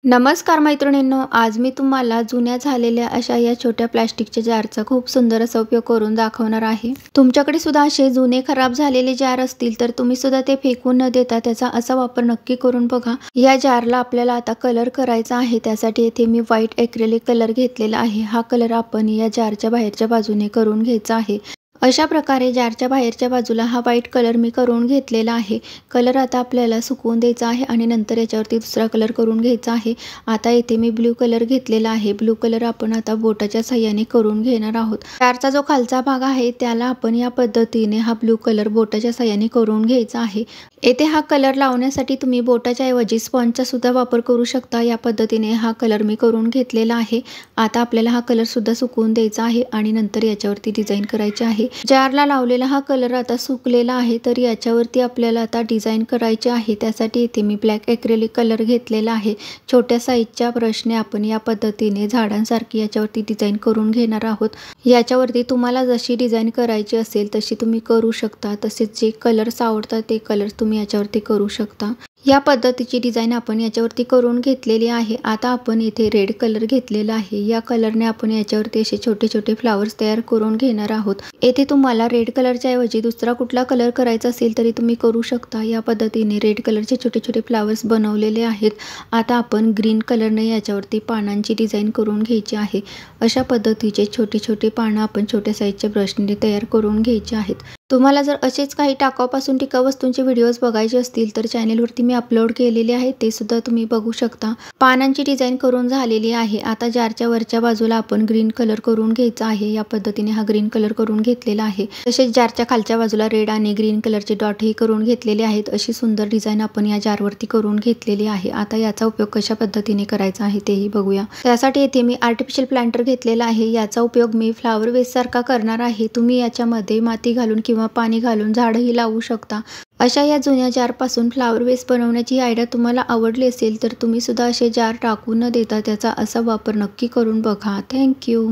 नमस्कार मैत्रिणींनो, आज मी तुम्हाला जुन्या झालेल्या अशा या छोट्या प्लास्टिकच्या जारचा खूप सुंदर असा उपयोग करून दाखवणार आहे। तुमच्याकडे सुद्धा असे जुने खराब झालेले जार असतील तर तुम्ही सुद्धा ते फेकून न देता त्याचा असा वापर नक्की करून बघा। या जारला आपल्याला आता कलर करायचा आहे, त्यासाठी इथे मी व्हाईट ॲक्रेलिक कलर घेतलेला आहे। हा कलर आपण या जारच्या बाहेरच्या बाजूने करून घ्यायचा आहे। अशा प्रकारे जारच्या बाहेरच्या बाजूला हा व्हाईट कलर मी करून घेतलेला आहे। कलर आता आपल्याला सुकवून द्यायचा आहे आणि नंतर याच्यावरती दुसरा कलर करून घ्यायचा आहे। आता इथे मी ब्लू कलर घेतलेला आहे। ब्लू कलर आपण आता बोटाच्या साहाय्याने करून घेणार आहोत। जारचा जो खालचा भाग आहे त्याला आपण या पद्धतीने हा ब्लू कलर बोटाच्या साहाय्याने करून घ्यायचा आहे। येथे हा कलर लावण्यासाठी तुम्ही बोटाच्या ऐवजी स्पंजचा सुद्धा वापर करू शकता। या पद्धतीने हा कलर मी करून घेतलेला आहे। आता आपल्याला हा कलर सुद्धा सुकवून द्यायचा आहे आणि नंतर याच्यावरती डिझाईन करायची आहे। जारला लावलेला हा कलर आता सुकलेला आहे, तर याच्यावरती आपल्याला आता डिझाईन करायची आहे। त्यासाठी इथे मी ब्लॅक ॲक्रेलिक कलर घेतलेला आहे। छोट्या साईजच्या ब्रशने आपण या पद्धतीने झाडांसारखी याच्यावरती डिझाईन करून घेणार आहोत। याच्यावरती तुम्हाला जशी डिझाईन करायची असेल तशी तुम्ही करू शकता। तसेच जे कलर्स आवडतात ते कलर्स तुम्ही याच्यावरती करू शकता। या पद्धतीची डिझाईन आपण याच्यावरती करून घेतलेली आहे। आता आपण इथे रेड कलर घेतलेला आहे। या कलरने आपण याच्यावरती असे छोटे छोटे फ्लावर्स तयार करून घेणार आहोत। येथे तुम्हाला रेड कलरच्या ऐवजी दुसरा कुठला कलर करायचा असेल तरी तुम्ही करू शकता। या पद्धतीने रेड कलरचे छोटे छोटे फ्लावर्स बनवलेले आहेत। आता आपण ग्रीन कलरने याच्यावरती पानांची डिझाईन करून घ्यायची आहे। अशा पद्धतीचे छोटे छोटे पानं आपण छोट्या साईजच्या ब्रशने तयार करून घ्यायचे आहेत। तुम्हाला जर असेच काही टाकाऊपासून टिकाऊ वस्तूंचे व्हिडिओज बघायचे असतील तर चॅनेलवरती मी अपलोड केलेले आहेत, ते सुद्धा तुम्ही बघू शकता। पानांची डिझाईन करून झालेली आहे। आता जारच्या वरच्या बाजूला आपण ग्रीन कलर करून घ्यायचा आहे। या पद्धतीने हा ग्रीन कलर करून घेतलेला आहे। तसेच जारच्या खालच्या बाजूला रेड आणि ग्रीन कलरचे डॉट ही करून घेतलेले आहेत। अशी सुंदर डिझाईन आपण या जारवरती करून घेतलेली आहे। आता याचा उपयोग कशा पद्धतीने करायचा आहे तेही बघूया। त्यासाठी इथे मी आर्टिफिशियल प्लांटर घेतलेला आहे। याचा उपयोग मी फ्लावर वेस सारखा करणार आहे। तुम्ही याच्यामध्ये माती घालून किंवा पाणी घालून झाडही लावू शकता। अशा या जुन्या जारपासून फ्लावर वेस बनवण्याची आयडिया तुम्हाला आवडली असेल तर तुम्ही सुद्धा असे जार टाकून न देता त्याचा असा वापर नक्की करून बघा। थँक्यू।